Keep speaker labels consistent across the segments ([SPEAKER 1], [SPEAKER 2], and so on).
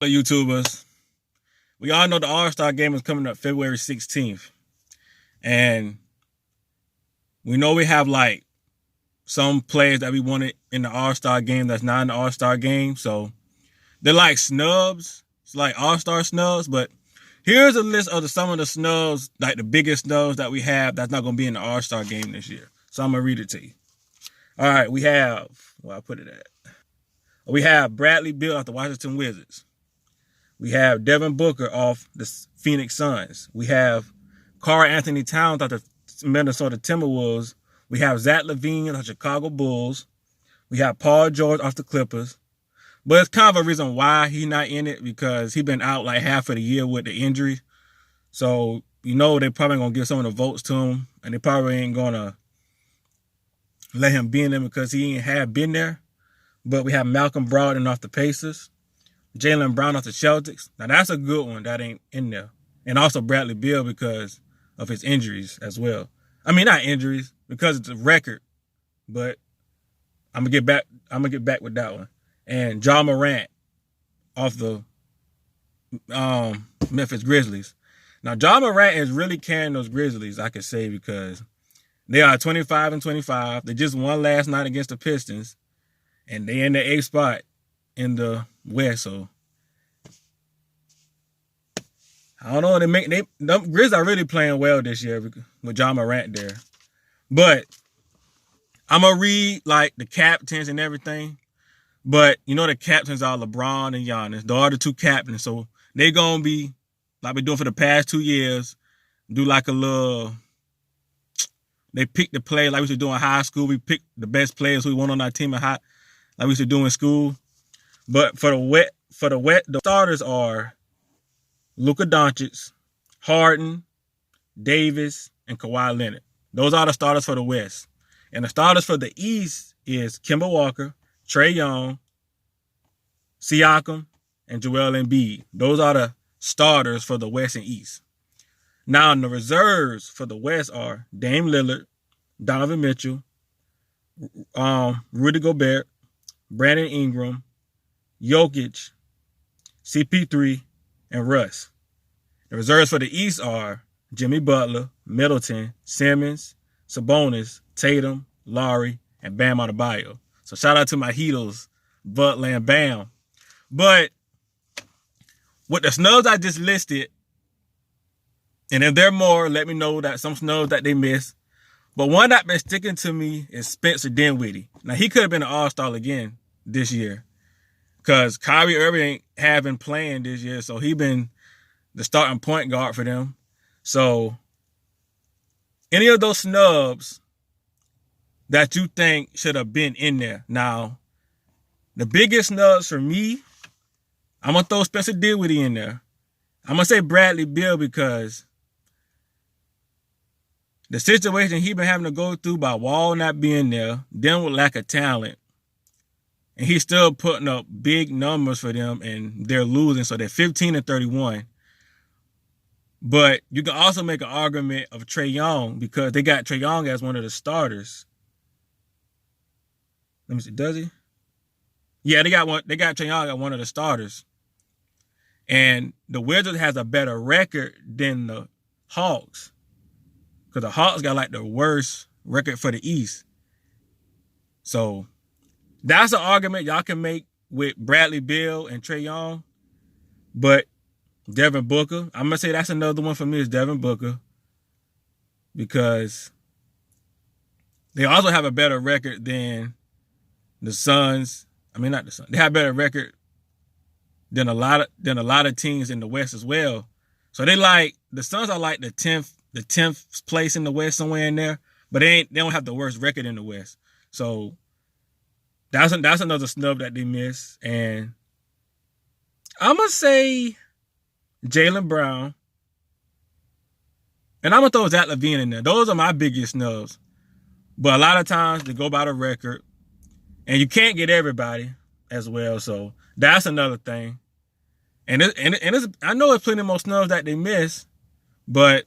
[SPEAKER 1] YouTubers, we all know the All-Star game is coming up February 16th. And we know we have like some players that we wanted in the All-Star game that's not in the All-Star game. So they're like snubs. It's like All-Star snubs. But here's a list of some of the snubs, like the biggest snubs that we have that's not going to be in the All-Star game this year. So I'm going to read it to you. All right, we have, where I put it at? We have Bradley Beal off the Washington Wizards. We have Devin Booker off the Phoenix Suns. We have Karl Anthony Towns off the Minnesota Timberwolves. We have Zach LaVine off the Chicago Bulls. We have Paul George off the Clippers. But it's kind of a reason why he's not in it, because he's been out like half of the year with the injury. So, they're probably going to give some of the votes to him, and they probably ain't going to let him be in there because he ain't have been there. But we have Malcolm Brogdon off the Pacers. Jaylen Brown off the Celtics. Now, that's a good one that ain't in there. And also Bradley Beal because of his injuries as well. I mean, not injuries, because it's a record. But I'm gonna get back with that one. And Ja Morant off the Memphis Grizzlies. Now, Ja Morant is really carrying those Grizzlies, I could say, because they are 25-25. They just won last night against the Pistons. And they in the 8th spot in the West. So I don't know. The Grizzlies are really playing well this year with Ja Morant there. But I'm gonna read like the captains and everything. But the captains are LeBron and Giannis. They are the two captains. So they're gonna be like we doing for the past 2 years. Do like a little. They pick the play like we used to do in high school. We pick the best players who we want on our team like we used to do in school. But for the starters are Luka Doncic, Harden, Davis, and Kawhi Leonard. Those are the starters for the West. And the starters for the East is Kemba Walker, Trae Young, Siakam, and Joel Embiid. Those are the starters for the West and East. Now, in the reserves for the West are Dame Lillard, Donovan Mitchell, Rudy Gobert, Brandon Ingram, Jokic, CP3, and Russ. The reserves for the East are Jimmy Butler, Middleton, Simmons, Sabonis, Tatum, Lowry, and Bam Adebayo. So shout out to my Heatles, Butler and Bam. But with the snubs I just listed, and if there are more, let me know that some snubs that they missed. But one that's been sticking to me is Spencer Dinwiddie. Now, he could have been an All-Star again this year because Kyrie Irving ain't been playing this year, so he been the starting point guard for them. So any of those snubs that you think should have been in there. Now, the biggest snubs for me, I'm going to throw Spencer Dinwiddie in there. I'm going to say Bradley Beal because the situation he been having to go through by Wall not being there, them with lack of talent, and he's still putting up big numbers for them, and they're losing, so they're 15-31. But you can also make an argument of Trae Young because they got Trae Young as one of the starters. Let me see, does he? Yeah, they got Trae Young as one of the starters. And the Wizards has a better record than the Hawks. Because the Hawks got like the worst record for the East. So that's an argument y'all can make with Bradley Beal and Trae Young. But Devin Booker, I'm going to say that's another one for me is Devin Booker. Because they also have a better record than the Suns. I mean, not the Suns. They have a better record than a lot of teams in the West as well. So the Suns are like the 10th place in the West, somewhere in there, but they don't have the worst record in the West. So that's another snub that they miss. And I'm gonna say Jaylen Brown, and I'm gonna throw Zach LaVine in there. Those are my biggest snubs. But a lot of times they go by the record, and you can't get everybody as well. So that's another thing. And I know it's plenty more snubs that they miss, but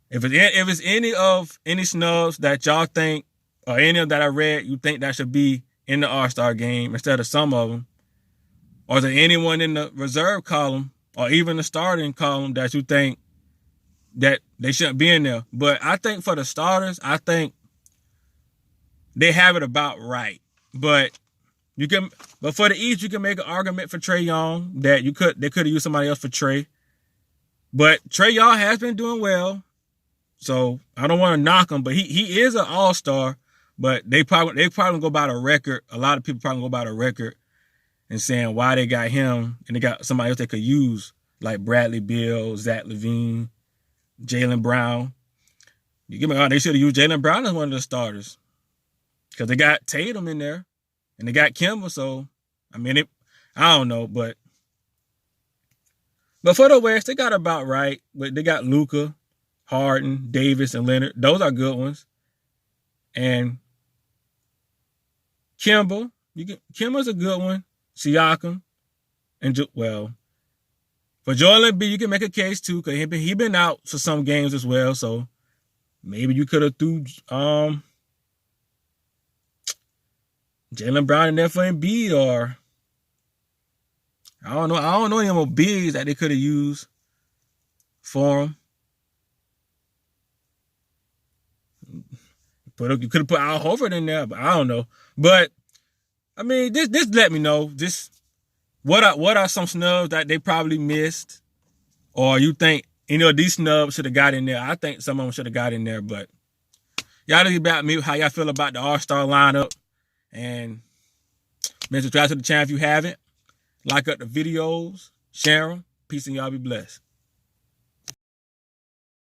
[SPEAKER 1] if it's any snubs that y'all think, or any of that I read, you think that should be in the All-Star game instead of some of them, Or is there anyone in the reserve column or even the starting column that you think that they shouldn't be in there? But I think for the starters, I think they have it about right. But for the East, you can make an argument for Trae Young that they could have used somebody else for Trae. But Trae Young has been doing well, so I don't want to knock him. But he is an all-star. But they probably go by the record. A lot of people probably go by the record and saying why they got him and they got somebody else they could use, like Bradley Beal, Zach LaVine, Jaylen Brown. You give me, they should have used Jaylen Brown as one of the starters because they got Tatum in there and they got Kemba. So, I mean, I don't know, but for the West, they got about right. But they got Luka, Harden, Davis, and Leonard. Those are good ones. And Kemba's a good one. Siakam, and for Joel Embiid, you can make a case too, because he been out for some games as well. So maybe you could have threw Jaylen Brown in there for Embiid, or I don't know any more bigs that they could have used for him. You could have put Al Horford in there, but I don't know. But I mean, just let me know. What are some snubs that they probably missed, or you think any of these snubs should have got in there? I think some of them should have got in there, but y'all leave about me how y'all feel about the All-Star lineup, and subscribe to the channel if you haven't. Like up the videos, share them. Peace and y'all be blessed.